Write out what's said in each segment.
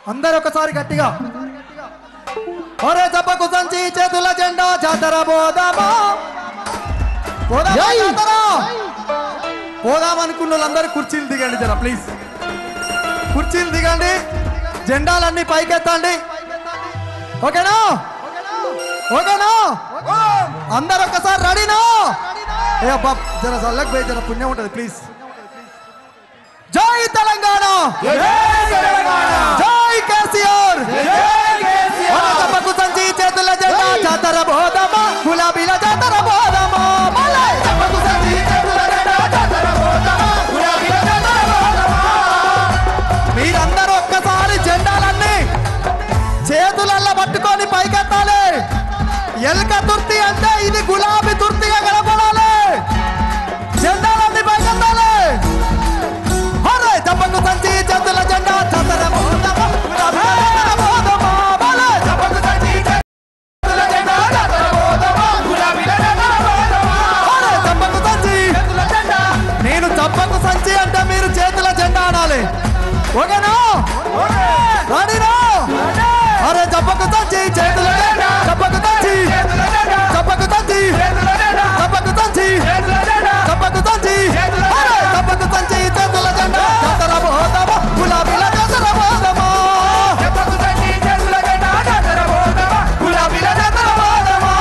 అందరూ ఒకసారి గట్టిగా ఒరే చెప్పకు సంచి చేతుల జెండా జాతర పోదామా పోదాం అనుకున్న వాళ్ళందరూ కుర్చీలు దిగండి జరా ప్లీజ్ కుర్చీలు దిగండి జెండాలన్నీ పైకెత్తండి ఓకేనా ఓకేనా అందరూ ఒకసారి రెడీనా ఏ అబ్బా జర చల్లకి పోయి జర పుణ్యం ఉంటుంది ప్లీజ్ జై తెలంగాణ జై కేసీఆర్ చెప్పకు సంచి చేతుల జెండా జాతర పోదామా గులాబీల జాతర పోదామా చెప్పకు సంచి చేతుల జెండా జాతర పోదామా గులాబీల జాతర పోదామా మీరందరూ ఒక్కసారి జెండాలన్నీ చేతులల్లో పట్టుకొని పైకెత్తాలి ఎల్క తుర్తి అంటే ఇది గులాబీ తుర్తిగా కనపడాలి జెండాలన్నీ పైకెత్తాలి అరే చెప్పకు సంచి చేతుల జెండా జాతర పోదామా గులాబీల జాతర పోదామా చెప్పకు సంచి చేతుల జెండా జాతర పోదామా గులాబీల జాతర పోదామా అరే చెప్పకు సంచి చేతుల జెండా నేను చెప్పకు సంచి అంటే మీరు చేతుల జెండా అనాలి ఓకేనా రెడీనా అరే చెప్పకు సంచి చేతుల జెండా చెప్పకు సంచి చెప్పకు సంచి చెప్పకు సంచి చెప్పకు సంచి అరే చెప్పకు సంచి చేతుల జెండా జాతర పోదామా గులాబీల జాతర పోదామా చెప్పకు సంచి చేతుల జెండా జాతర పోదామా గులాబీల జాతర పోదామా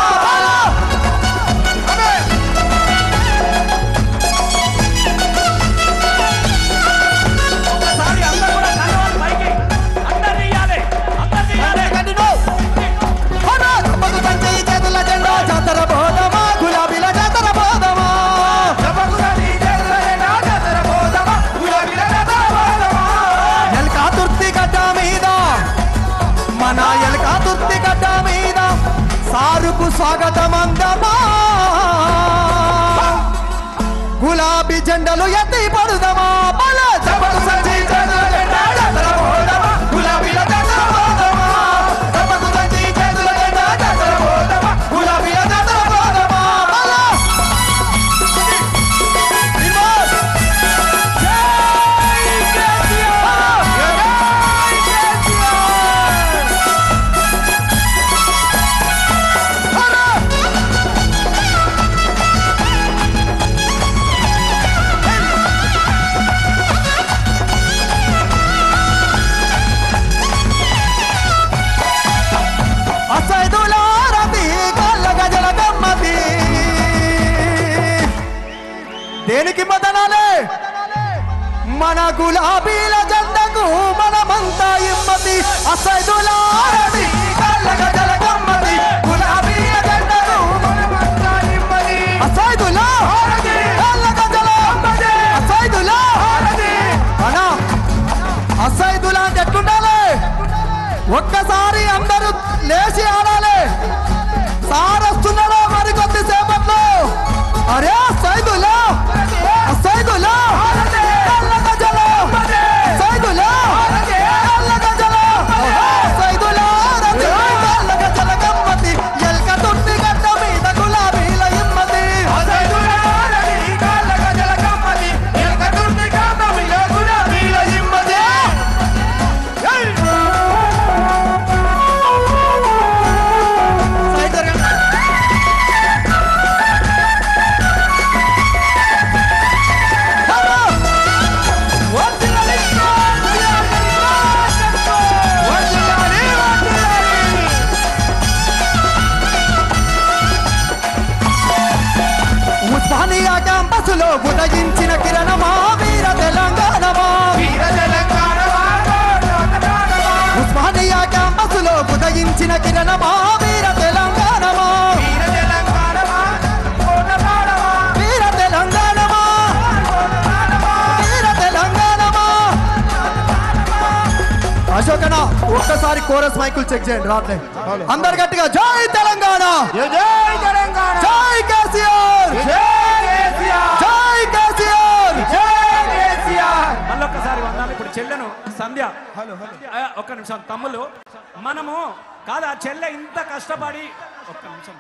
ఒకసారి అందరూ కూడా కలవాలి పైకి అందరూ తీయాలి చెప్పకు సంచి చేతుల జెండా జాతర పోదామా గులాబీల జాతర పోదామా చెప్పకు సంచి చేతుల జెండా జాతర పోదామా గులాబీల జాతర పోదామా ఎల్కా తుర్తి గడ్డ మీద మన ఎల్కా తుర్తి గడ్డ మీద సారుకు స్వాగతం అందమా గులాబీ జెండలు ఎత్తి పడుదమా బల చెప్పకు సంచి చేతుల జెండా జాతర పోదామా గులాబీల జాతర పోదామా చెప్పకు సంచి చేతుల జెండా జాతర పోదామా గులాబీల జాతర పోదామా బల దేనికి మదనాలే మన గులాబీల జెండకు మనమంతా ఇమ్మతి అసైదులారది కళ్ళగ జలగమ్మతి గులాబీల జెండకు మనమంతా ఇమ్మతి అసైదులారది కళ్ళగ జలగమ్మతి అసైదులారది అనా అసైదులా అంటే ఎట్లుండాలి ఒక్కసారి అందరూ లేచి ఆడాలి సార్ వస్తున్నాడో మరి కొద్దిసేపట్లో అరే సైదులా సైదులా కళ్ళగ జలం సైదులా కళ్ళగ జలం సైదులా కళ్ళగ జలగమ్మతి ఎల్క తుర్తి గడ్డ మీద గులాబీల ఇమ్మతి సైదులా కళ్ళగ జలగమ్మతి ఎల్క తుర్తి గడ్డ మీద గులాబీల ఇమ్మతి ఉస్మానియా క్యాంపస్లో ఉదయించిన కిరణమా వీర తెలంగాణమా ఉస్మానియా క్యాంపస్లో ఉదయించిన కిరణమా వీర తెలంగాణమా వీర తెలంగాణమా వీర తెలంగాణమా అశోకన ఒక్కసారి కోరస్ మైకులు చెక్ చేయండి రాట్లే అందరు గట్టిగా జై తెలంగాణ జై తెలంగాణ జై కేసీఆర్ జై కేసీఆర్ జై కేసీఆర్ మళ్ళొక్కసారి వందాలి. ఇప్పుడు చెల్లెను సంధ్య ఒక్క నిమిషం తమ్ముళ్ళు మనము కాదా చెల్లె ఇంత కష్టపడి ఒక్క నిమిషం